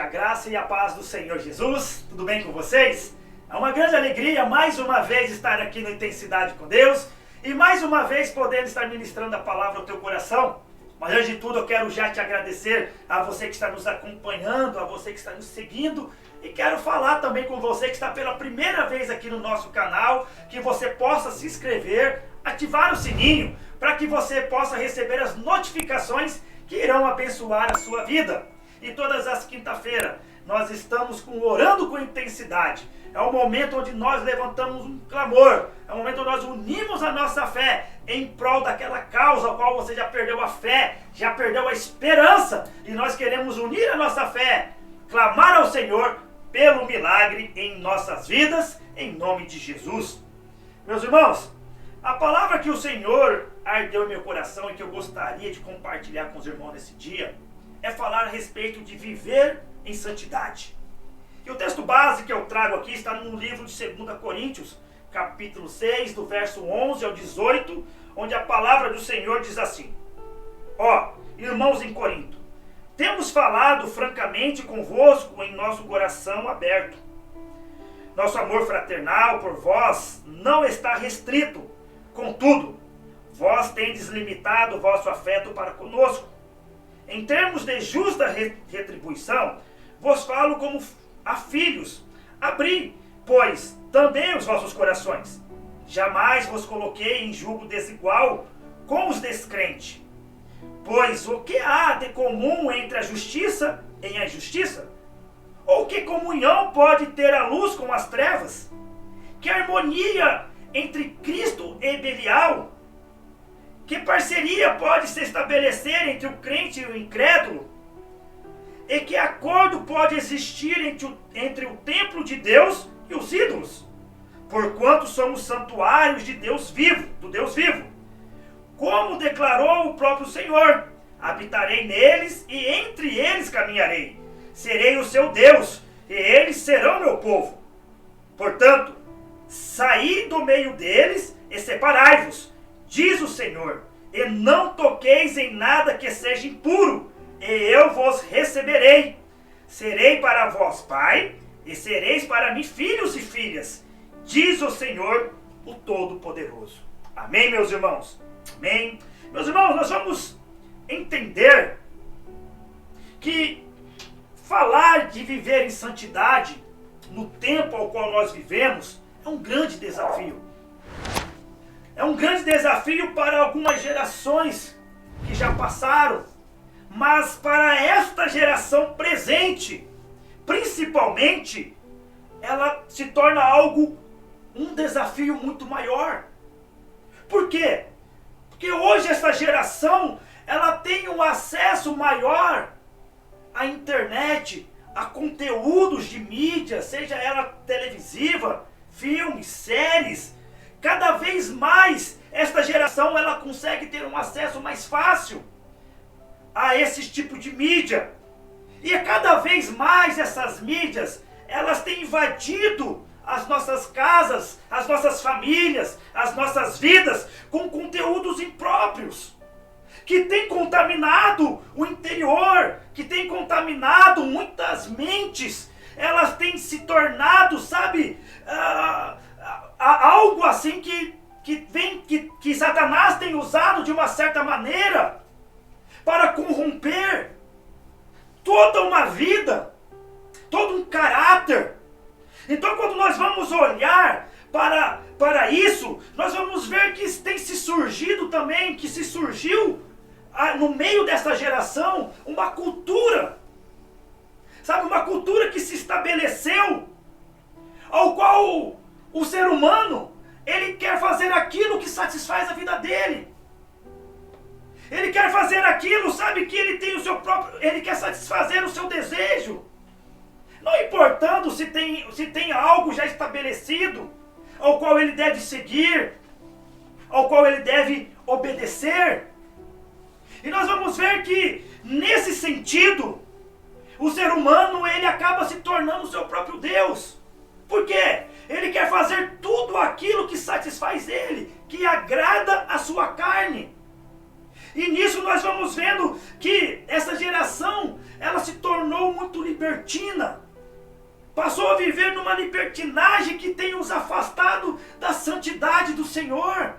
graça e a paz do Senhor Jesus, tudo bem com vocês? É uma grande alegria mais uma vez estar aqui no Intensidade com Deus e mais uma vez podendo estar ministrando a palavra ao teu coração. Mas antes de tudo eu quero já te agradecer a você que está nos acompanhando, a você que está nos seguindo e quero falar também com você que está pela primeira vez aqui no nosso canal, que você possa se inscrever, ativar o sininho para que você possa receber as notificações que irão abençoar a sua vida. E todas as quinta-feiras nós estamos orando com intensidade. É um momento onde nós levantamos um clamor. É um momento onde nós unimos a nossa fé em prol daquela causa a qual você já perdeu a fé, já perdeu a esperança. E nós queremos unir a nossa fé, clamar ao Senhor pelo milagre em nossas vidas, em nome de Jesus. Meus irmãos, a palavra que o Senhor ardeu em meu coração e que eu gostaria de compartilhar com os irmãos nesse dia é falar a respeito de viver em santidade. E o texto base que eu trago aqui está no livro de 2 Coríntios, capítulo 6, do verso 11 ao 18, onde a palavra do Senhor diz assim: Ó, irmãos em Corinto, temos falado francamente convosco em nosso coração aberto. Nosso amor fraternal por vós não está restrito. Contudo, vós tendes limitado o vosso afeto para conosco. Em termos de justa retribuição, vos falo como a filhos. Abri, pois, também os vossos corações. Jamais vos coloquei em julgo desigual com os descrentes. Pois o que há de comum entre a justiça e a injustiça? Ou que comunhão pode ter a luz com as trevas? Que harmonia entre Cristo e Belial? Que parceria pode se estabelecer entre o crente e o incrédulo? E que acordo pode existir entre o templo de Deus e os ídolos? Porquanto somos santuários de Deus vivo, do Deus vivo. Como declarou o próprio Senhor: habitarei neles e entre eles caminharei. Serei o seu Deus e eles serão meu povo. Portanto, saí do meio deles e separai-vos, diz o Senhor, e não toqueis em nada que seja impuro, e eu vos receberei. Serei para vós pai, e sereis para mim filhos e filhas, diz o Senhor, o Todo-Poderoso. Amém, meus irmãos? Amém? Meus irmãos, nós vamos entender que falar de viver em santidade no tempo ao qual nós vivemos é um grande desafio. É um grande desafio para algumas gerações que já passaram, mas para esta geração presente, principalmente, ela se torna um desafio muito maior. Por quê? Porque hoje essa geração, ela tem um acesso maior à internet, a conteúdos de mídia, seja ela televisiva, filmes, séries. Cada vez mais esta geração ela consegue ter um acesso mais fácil a esse tipo de mídia. E cada vez mais essas mídias, elas têm invadido as nossas casas, as nossas famílias, as nossas vidas com conteúdos impróprios, que tem contaminado o interior, que tem contaminado muitas mentes. Elas têm se tornado, sabe, algo assim que Satanás tem usado de uma certa maneira para corromper toda uma vida, todo um caráter. Então, quando nós vamos olhar para isso, nós vamos ver que tem se surgido também, que se surgiu no meio dessa geração uma cultura, sabe, uma cultura que se estabeleceu, ao qual o ser humano, ele quer fazer aquilo que satisfaz a vida dele. Ele quer fazer aquilo, sabe, que ele tem o seu próprio, ele quer satisfazer o seu desejo. Não importando se tem algo já estabelecido, ao qual ele deve seguir, ao qual ele deve obedecer. E nós vamos ver que, nesse sentido, o ser humano, ele acaba se tornando o seu próprio Deus. Por quê? Ele quer fazer tudo aquilo que satisfaz ele, que agrada a sua carne. E nisso nós vamos vendo que essa geração, ela se tornou muito libertina. Passou a viver numa libertinagem que tem os afastado da santidade do Senhor.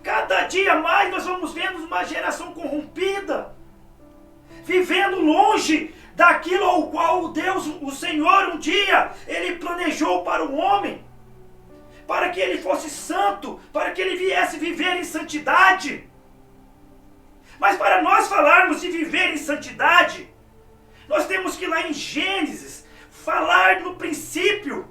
Cada dia mais nós vamos vendo uma geração corrompida, vivendo longe daquilo ao qual Deus, o Senhor, um dia, Ele planejou para o homem, para que ele fosse santo, para que ele viesse viver em santidade. Mas para nós falarmos de viver em santidade, nós temos que ir lá em Gênesis, falar no princípio.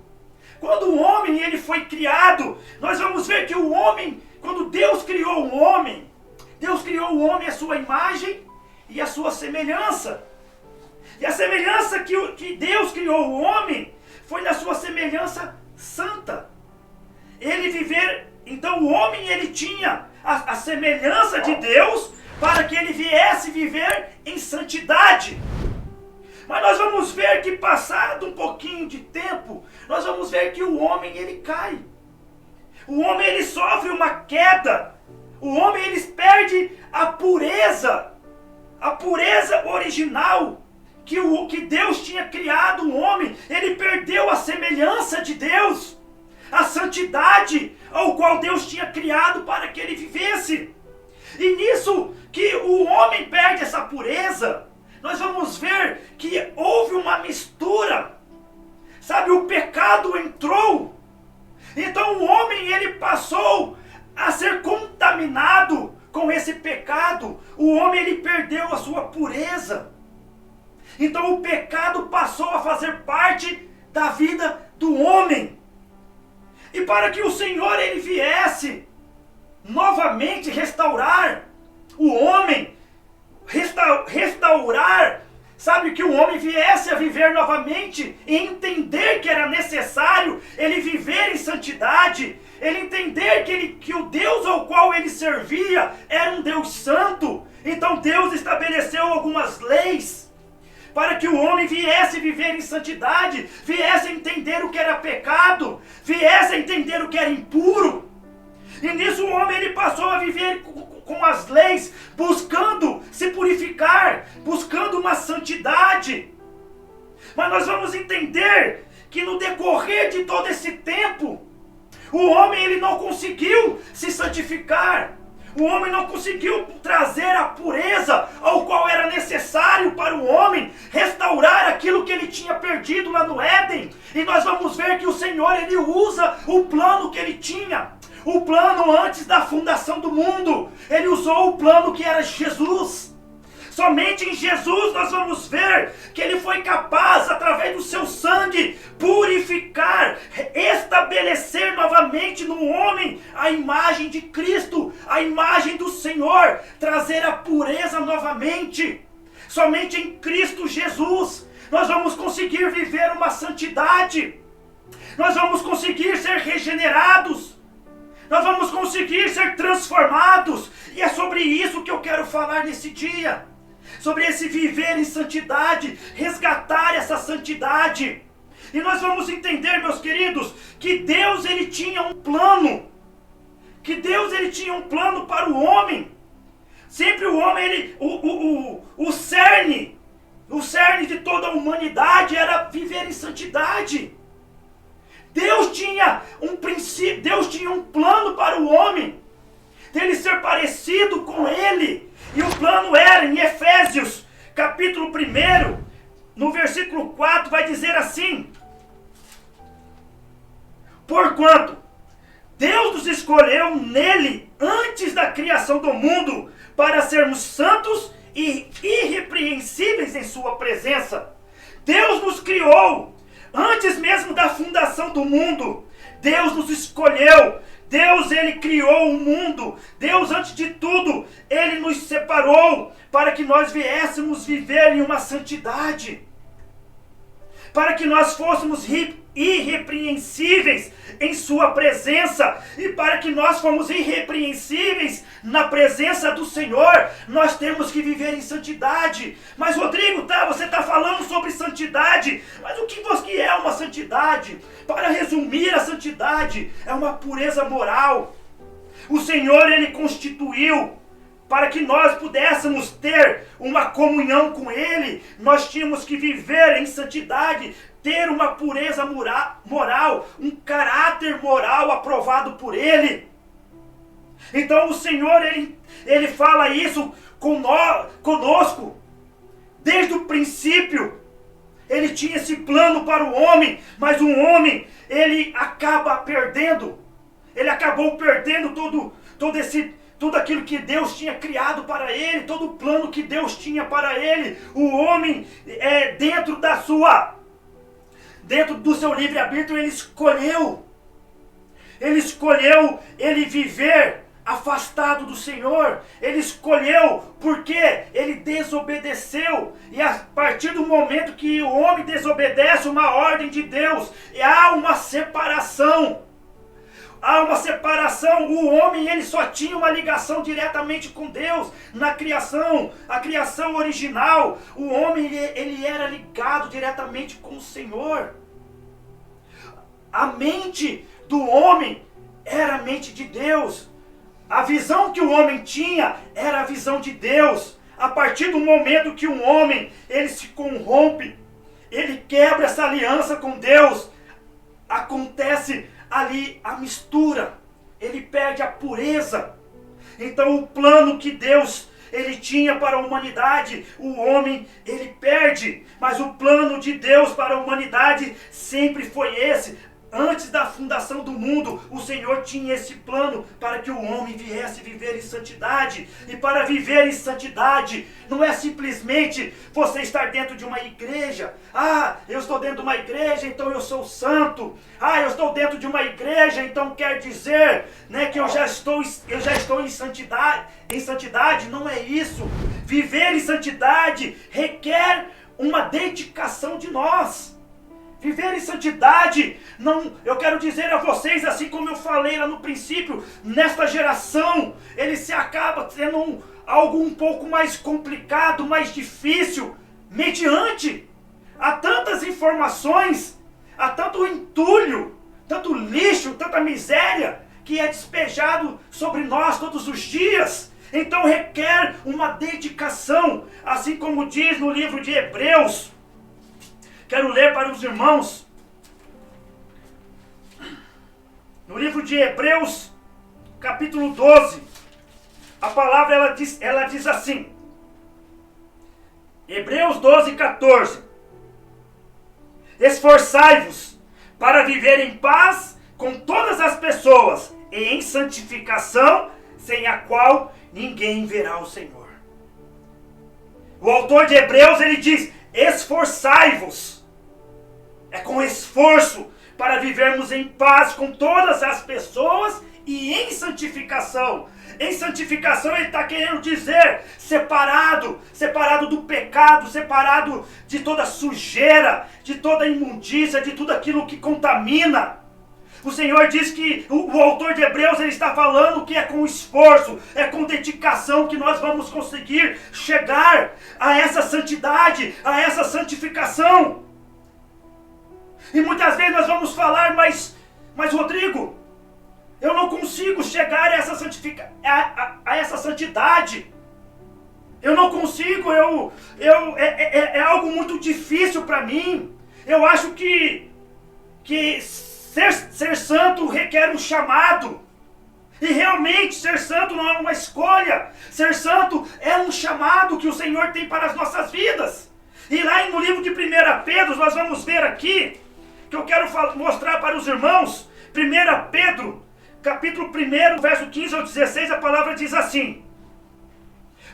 Quando o homem ele foi criado, nós vamos ver que o homem, quando Deus criou o homem, Deus criou o homem à sua imagem e à sua semelhança. E a semelhança que Deus criou o homem foi na sua semelhança santa. Então o homem ele tinha a semelhança de Deus para que ele viesse viver em santidade. Mas nós vamos ver que passado um pouquinho de tempo, nós vamos ver que o homem ele cai. O homem ele sofre uma queda. O homem ele perde a pureza original que Deus tinha criado o homem. Ele perdeu a semelhança de Deus, a santidade ao qual Deus tinha criado para que ele vivesse. E nisso que o homem perde essa pureza, nós vamos ver que houve uma mistura. Sabe, o pecado entrou. Então o homem ele passou a ser contaminado com esse pecado. O homem ele perdeu a sua pureza. Então o pecado passou a fazer parte da vida do homem. E para que o Senhor ele viesse novamente restaurar o homem, restaurar, sabe, que o homem viesse a viver novamente e entender que era necessário ele viver em santidade, ele entender que o Deus ao qual ele servia era um Deus santo. Então Deus estabeleceu algumas leis para que o homem viesse viver em santidade, viesse a entender o que era pecado, viesse a entender o que era impuro. E nisso o homem ele passou a viver com as leis, buscando se purificar, buscando uma santidade. Mas nós vamos entender que no decorrer de todo esse tempo, o homem ele não conseguiu se santificar. O homem não conseguiu trazer a pureza ao qual era necessário para o homem restaurar aquilo que ele tinha perdido lá no Éden. E nós vamos ver que o Senhor ele usa o plano que ele tinha. O plano antes da fundação do mundo. Ele usou o plano que era Jesus. Somente em Jesus nós vamos ver que ele foi capaz, através do seu sangue, purificar, estabelecer novamente no homem a imagem de Cristo, a imagem do Senhor, trazer a pureza novamente. Somente em Cristo Jesus nós vamos conseguir viver uma santidade. Nós vamos conseguir ser regenerados. Nós vamos conseguir ser transformados. E é sobre isso que eu quero falar nesse dia. Sobre esse viver em santidade, resgatar essa santidade. E nós vamos entender, meus queridos, que Deus ele tinha um plano. Que Deus ele tinha um plano para o homem. Sempre o homem, o cerne de toda a humanidade era viver em santidade. Deus tinha um princípio, Deus tinha um plano para o homem, dele ser parecido com ele. E o plano era, em Efésios, capítulo 1, no versículo 4, vai dizer assim: porquanto Deus nos escolheu nele antes da criação do mundo, para sermos santos e irrepreensíveis em sua presença. Deus nos criou antes mesmo da fundação do mundo. Deus nos escolheu. Deus ele criou o mundo. Deus, antes de tudo, ele nos separou para que nós viéssemos viver em uma santidade, para que nós fôssemos irrepreensíveis em sua presença. E para que nós fomos irrepreensíveis na presença do Senhor, nós temos que viver em santidade. Mas Rodrigo, você está falando sobre santidade, mas o que é uma santidade? Para resumir, a santidade é uma pureza moral. O Senhor ele constituiu para que nós pudéssemos ter uma comunhão com Ele, nós tínhamos que viver em santidade, ter uma pureza moral, um caráter moral aprovado por Ele. Então o Senhor, Ele fala isso conosco, desde o princípio. Ele tinha esse plano para o homem, mas o homem, ele acaba perdendo. Ele acabou perdendo tudo aquilo que Deus tinha criado para ele, todo o plano que Deus tinha para ele. O homem, dentro do seu livre-arbítrio, ele escolheu ele viver afastado do Senhor. Ele escolheu porque ele desobedeceu. E a partir do momento que o homem desobedece uma ordem de Deus, há uma separação. Há uma separação. O homem, ele só tinha uma ligação diretamente com Deus na criação, a criação original. O homem, ele era ligado diretamente com o Senhor. A mente do homem era a mente de Deus. A visão que o homem tinha era a visão de Deus. A partir do momento que um homem, ele se corrompe, ele quebra essa aliança com Deus, acontece ali a mistura, ele perde a pureza. Então o plano que Deus, ele tinha para a humanidade, o homem, ele perde. Mas o plano de Deus para a humanidade sempre foi esse. Antes da fundação do mundo, o Senhor tinha esse plano para que o homem viesse viver em santidade. E para viver em santidade, não é simplesmente você estar dentro de uma igreja. Ah, eu estou dentro de uma igreja, então eu sou santo. Ah, eu estou dentro de uma igreja, então quer dizer, né, que eu já estou em santidade. Não é isso. Viver em santidade requer uma dedicação de nós. Viver em santidade, eu quero dizer a vocês, assim como eu falei lá no princípio, nesta geração, ele se acaba sendo algo um pouco mais complicado, mais difícil, mediante a tantas informações, a tanto entulho, tanto lixo, tanta miséria, que é despejado sobre nós todos os dias. Então requer uma dedicação, assim como diz no livro de Hebreus. Quero ler para os irmãos, no livro de Hebreus, capítulo 12, a palavra ela diz assim, Hebreus 12, 14, esforçai-vos para viver em paz com todas as pessoas e em santificação, sem a qual ninguém verá o Senhor. O autor de Hebreus, ele diz, esforçai-vos. É com esforço para vivermos em paz com todas as pessoas e em santificação. Em santificação ele está querendo dizer separado do pecado, separado de toda sujeira, de toda imundícia, de tudo aquilo que contamina. O Senhor diz que, o autor de Hebreus, ele está falando que é com esforço, é com dedicação que nós vamos conseguir chegar a essa santidade, a essa santificação. E muitas vezes nós vamos falar, mas Rodrigo, eu não consigo chegar a essa santidade. Eu não consigo, é algo muito difícil para mim. Eu acho que ser santo requer um chamado. E realmente ser santo não é uma escolha. Ser santo é um chamado que o Senhor tem para as nossas vidas. E lá no livro de 1 Pedro, nós vamos ver aqui, que eu quero mostrar para os irmãos, 1 Pedro, capítulo 1, verso 15 ao 16, a palavra diz assim,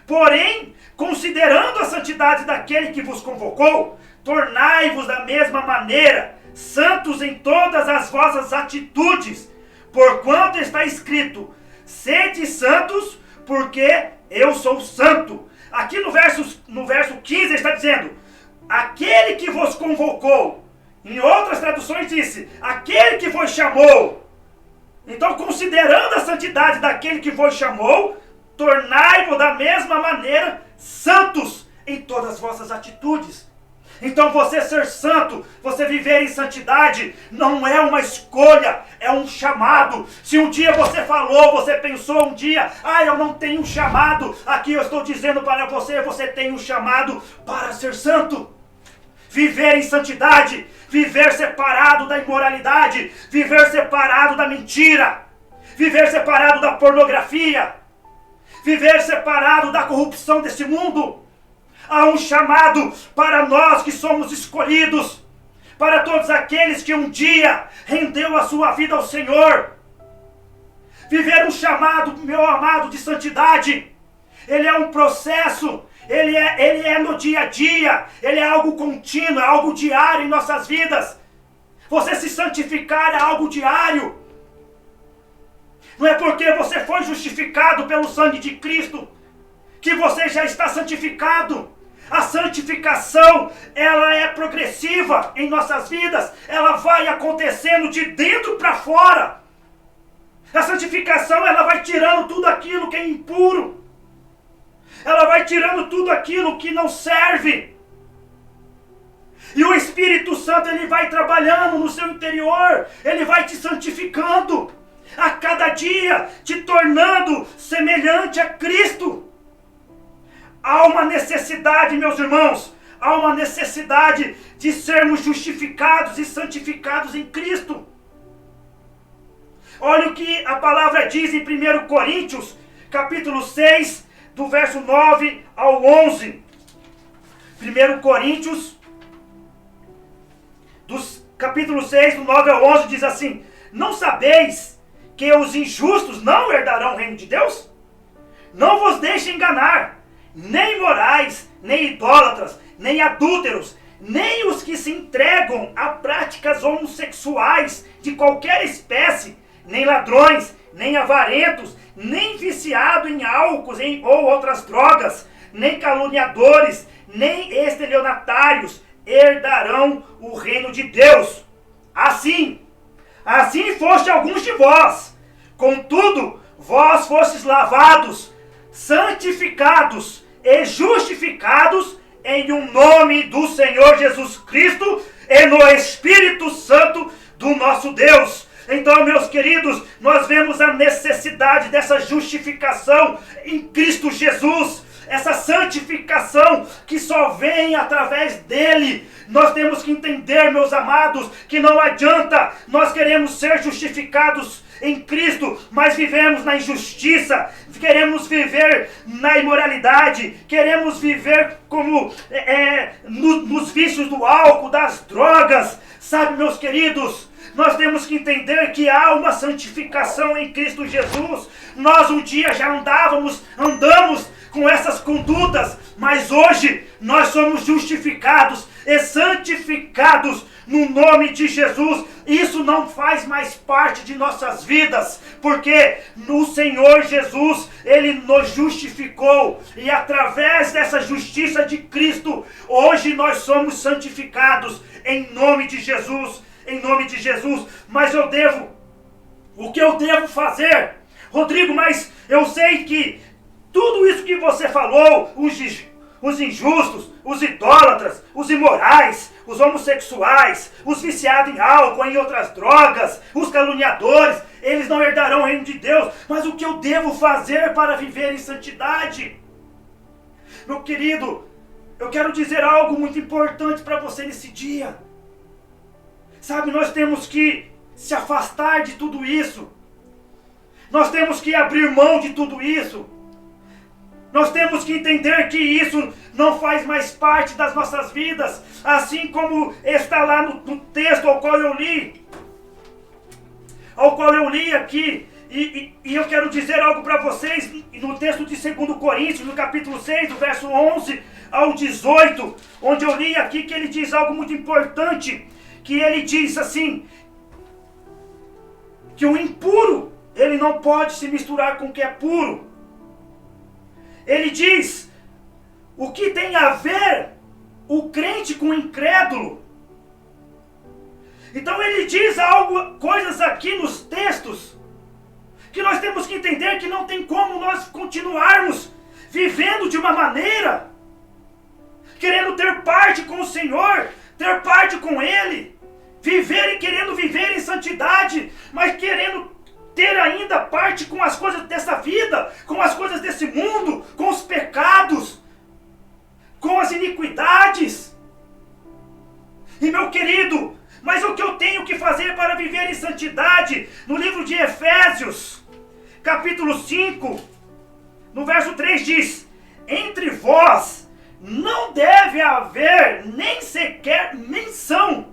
porém, considerando a santidade daquele que vos convocou, tornai-vos da mesma maneira, santos em todas as vossas atitudes, porquanto está escrito, sede santos, porque eu sou santo. Aqui no verso 15 está dizendo, aquele que vos convocou. Em outras traduções disse, aquele que vos chamou. Então, considerando a santidade daquele que vos chamou, tornai-vos da mesma maneira santos em todas as vossas atitudes. Então você ser santo, você viver em santidade, não é uma escolha, é um chamado. Se um dia você falou, você pensou um dia, eu não tenho um chamado, aqui eu estou dizendo para você, você tem um chamado para ser santo. Viver em santidade, viver separado da imoralidade, viver separado da mentira, viver separado da pornografia, viver separado da corrupção desse mundo. Há um chamado para nós que somos escolhidos, para todos aqueles que um dia rendeu a sua vida ao Senhor. Viver um chamado, meu amado, de santidade, ele é um processo, ele é no dia a dia, ele é algo contínuo, é algo diário em nossas vidas. Você se santificar é algo diário. Não é porque você foi justificado pelo sangue de Cristo que você já está santificado. A santificação, ela é progressiva em nossas vidas. Ela vai acontecendo de dentro para fora. A santificação, ela vai tirando tudo aquilo que é impuro. Ela vai tirando tudo aquilo que não serve. E o Espírito Santo, ele vai trabalhando no seu interior. Ele vai te santificando. A cada dia, te tornando semelhante a Cristo. Há uma necessidade, meus irmãos, há uma necessidade de sermos justificados e santificados em Cristo. Olha o que a palavra diz em 1 Coríntios, capítulo 6, do verso 9 ao 11. 1 Coríntios, capítulo 6, do 9 ao 11, diz assim: não sabeis que os injustos não herdarão o reino de Deus? Não vos deixe enganar. Nem imorais, nem idólatras, nem adúlteros, nem os que se entregam a práticas homossexuais de qualquer espécie, nem ladrões, nem avarentos, nem viciados em álcool ou outras drogas, nem caluniadores, nem estelionatários herdarão o reino de Deus. Assim foste alguns de vós. Contudo, vós fostes lavados, santificados e justificados em um nome do Senhor Jesus Cristo e no Espírito Santo do nosso Deus. Então, meus queridos, nós vemos a necessidade dessa justificação em Cristo Jesus, essa santificação que só vem através dele. Nós temos que entender, meus amados, que não adianta nós queremos ser justificados em Cristo, mas vivemos na injustiça, queremos viver na imoralidade, queremos viver como nos vícios do álcool, das drogas. Sabe, meus queridos, nós temos que entender que há uma santificação em Cristo Jesus. Nós um dia já andamos com essas condutas, mas hoje nós somos justificados e santificados no nome de Jesus. Isso não faz mais parte de nossas vidas, porque no Senhor Jesus, Ele nos justificou, e através dessa justiça de Cristo, hoje nós somos santificados em nome de Jesus, em nome de Jesus. Mas o que eu devo fazer? Rodrigo, mas eu sei que tudo isso que você falou, os injustos, os idólatras, os imorais, os homossexuais, os viciados em álcool, em outras drogas, os caluniadores, eles não herdarão o reino de Deus. Mas o que eu devo fazer para viver em santidade? Meu querido, eu quero dizer algo muito importante para você nesse dia. Sabe, nós temos que se afastar de tudo isso. Nós temos que abrir mão de tudo isso. Nós temos que entender que isso não faz mais parte das nossas vidas, assim como está lá no texto ao qual eu li aqui. E eu quero dizer algo para vocês, no texto de 2 Coríntios, no capítulo 6, do verso 11 ao 18, onde eu li aqui que ele diz algo muito importante, que ele diz assim, que o impuro, ele não pode se misturar com o que é puro. Ele diz, o que tem a ver o crente com o incrédulo? Então ele diz coisas aqui nos textos, que nós temos que entender que não tem como nós continuarmos vivendo de uma maneira querendo ter parte com o Senhor, ter parte com Ele, querendo viver em santidade, mas querendo ter ainda parte com as coisas dessa vida, com as coisas desse mundo, com os pecados, com as iniquidades. E meu querido, mas o que eu tenho que fazer para viver em santidade? No livro de Efésios, capítulo 5, no verso 3 diz: entre vós não deve haver nem sequer menção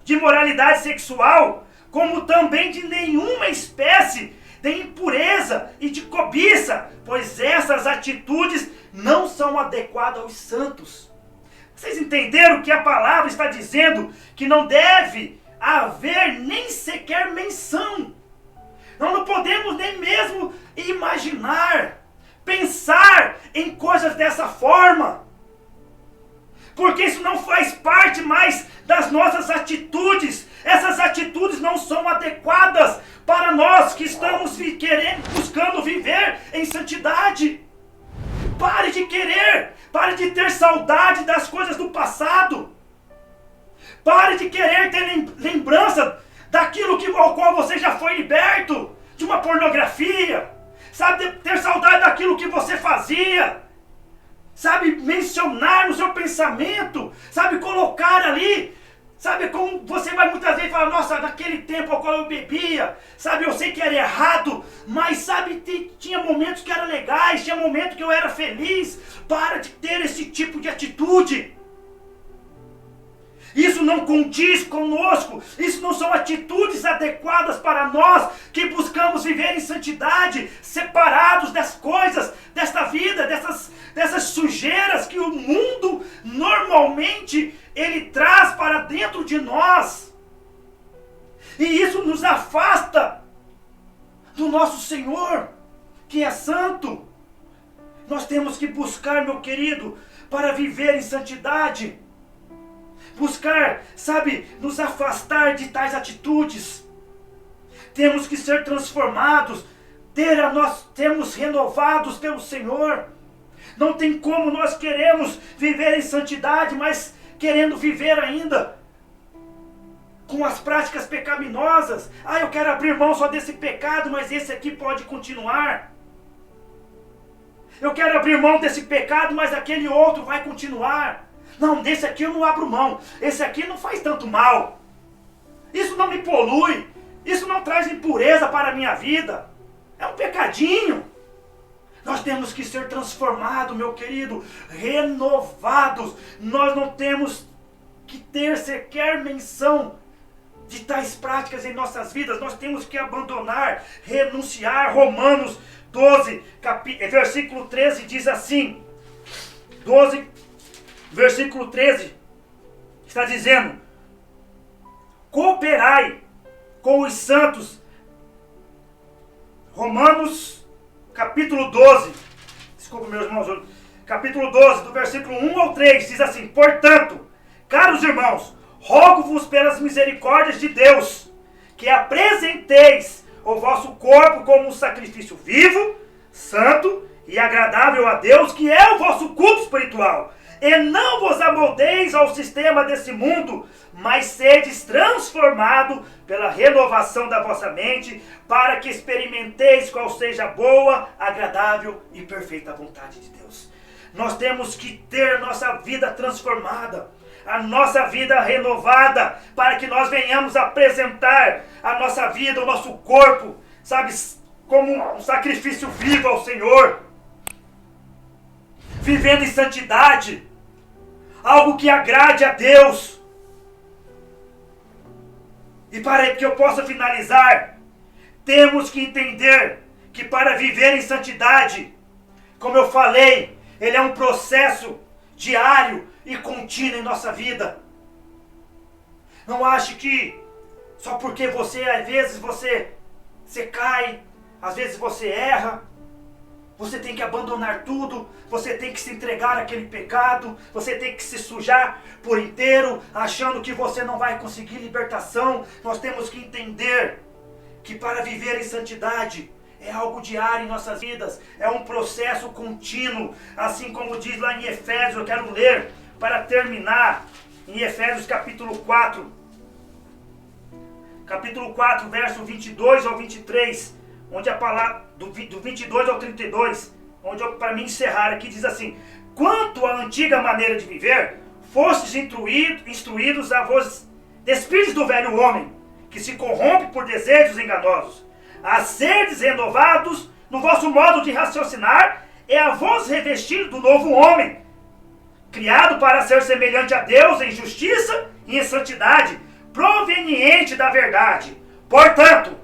de moralidade sexual, como também de nenhuma espécie de impureza e de cobiça, pois essas atitudes não são adequadas aos santos. Vocês entenderam que a palavra está dizendo que não deve haver nem sequer menção? Nós não podemos nem mesmo imaginar, pensar em coisas dessa forma, porque isso não faz parte mais das nossas atitudes. Essas atitudes não são adequadas para nós que estamos buscando viver em santidade. Pare de querer, pare de ter saudade das coisas do passado. Pare de querer ter lembrança daquilo ao qual você já foi liberto, de uma pornografia. Sabe, ter saudade daquilo que você fazia. Sabe, mencionar no seu pensamento. Sabe, colocar ali. Sabe, como você vai muitas vezes falar: nossa, naquele tempo ao qual eu bebia, sabe, eu sei que era errado, mas sabe, tinha momentos que eram legais, tinha momentos que eu era feliz. Para de ter esse tipo de atitude. Isso não condiz conosco, isso não são atitudes adequadas para nós que buscamos viver em santidade, separados das coisas, desta vida, dessas sujeiras que o mundo normalmente ele traz para dentro de nós. E isso nos afasta do nosso Senhor, que é santo. Nós temos que buscar, meu querido, para viver em santidade. Buscar, sabe, nos afastar de tais atitudes. Temos que ser transformados, sermos renovados pelo Senhor. Não tem como nós queremos viver em santidade, mas querendo viver ainda com as práticas pecaminosas. Eu quero abrir mão só desse pecado, mas esse aqui pode continuar. Eu quero abrir mão desse pecado, mas aquele outro vai continuar. Não, desse aqui eu não abro mão. Esse aqui não faz tanto mal. Isso não me polui. Isso não traz impureza para a minha vida. É um pecadinho. Nós temos que ser transformados, meu querido, renovados. Nós não temos que ter sequer menção de tais práticas em nossas vidas. Nós temos que abandonar, renunciar. Romanos 12, versículo 13 diz assim. 12, versículo 13, está dizendo: cooperai com os santos. Romanos, capítulo 12, desculpa meus irmãos, capítulo 12, do versículo 1 ao 3, diz assim: portanto, caros irmãos, rogo-vos pelas misericórdias de Deus, que apresenteis o vosso corpo como um sacrifício vivo, santo e agradável a Deus, que é o vosso culto espiritual. E não vos amoldeis ao sistema desse mundo, mas sedes transformado pela renovação da vossa mente, para que experimenteis qual seja a boa, agradável e perfeita vontade de Deus. Nós temos que ter nossa vida transformada, a nossa vida renovada, para que nós venhamos apresentar a nossa vida, o nosso corpo, sabe, como um sacrifício vivo ao Senhor, vivendo em santidade, algo que agrade a Deus. E para que eu possa finalizar, temos que entender que para viver em santidade, como eu falei, ele é um processo diário e contínuo em nossa vida. Não ache que só porque às vezes você cai, às vezes você erra, você tem que abandonar tudo, você tem que se entregar àquele pecado, você tem que se sujar por inteiro, achando que você não vai conseguir libertação. Nós temos que entender que para viver em santidade é algo diário em nossas vidas, é um processo contínuo, assim como diz lá em Efésios. Eu quero ler para terminar em Efésios capítulo 4. Capítulo 4, verso 22 ao 23, onde a palavra, do 22 ao 32, onde para mim encerrar aqui, diz assim: quanto à antiga maneira de viver, fostes instruídos a vos despires do velho homem, que se corrompe por desejos enganosos, a serdes renovados no vosso modo de raciocinar, e a vos revestir do novo homem, criado para ser semelhante a Deus em justiça e em santidade, proveniente da verdade. Portanto,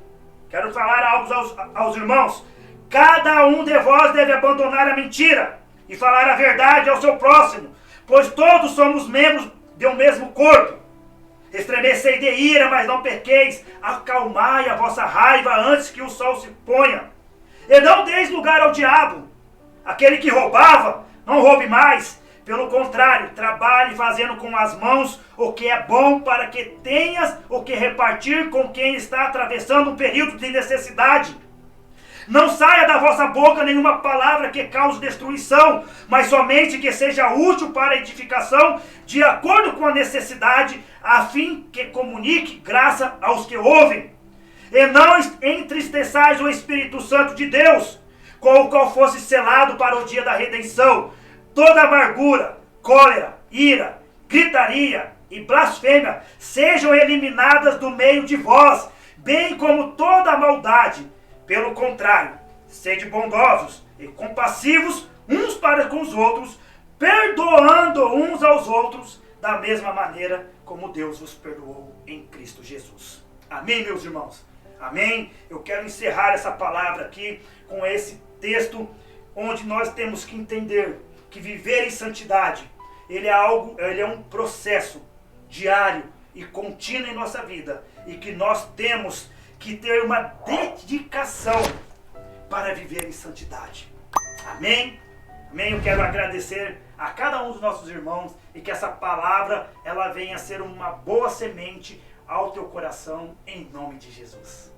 quero falar algo aos irmãos: cada um de vós deve abandonar a mentira e falar a verdade ao seu próximo, pois todos somos membros de um mesmo corpo. Estremecei de ira, mas não pequeis, acalmai a vossa raiva antes que o sol se ponha, e não deis lugar ao diabo. Aquele que roubava, não roube mais, pelo contrário, trabalhe fazendo com as mãos o que é bom, para que tenhas o que repartir com quem está atravessando um período de necessidade. Não saia da vossa boca nenhuma palavra que cause destruição, mas somente que seja útil para a edificação, de acordo com a necessidade, a fim que comunique graça aos que ouvem. E não entristeçais o Espírito Santo de Deus, com o qual fosse selado para o dia da redenção. Toda amargura, cólera, ira, gritaria e blasfêmia sejam eliminadas do meio de vós, bem como toda a maldade. Pelo contrário, sede bondosos e compassivos uns para com os outros, perdoando uns aos outros, da mesma maneira como Deus vos perdoou em Cristo Jesus. Amém, meus irmãos? Amém? Eu quero encerrar essa palavra aqui com esse texto, onde nós temos que entender que viver em santidade, ele é um processo diário e contínuo em nossa vida, e que nós temos que ter uma dedicação para viver em santidade. Amém? Amém? Eu quero agradecer a cada um dos nossos irmãos, e que essa palavra ela venha a ser uma boa semente ao teu coração, em nome de Jesus.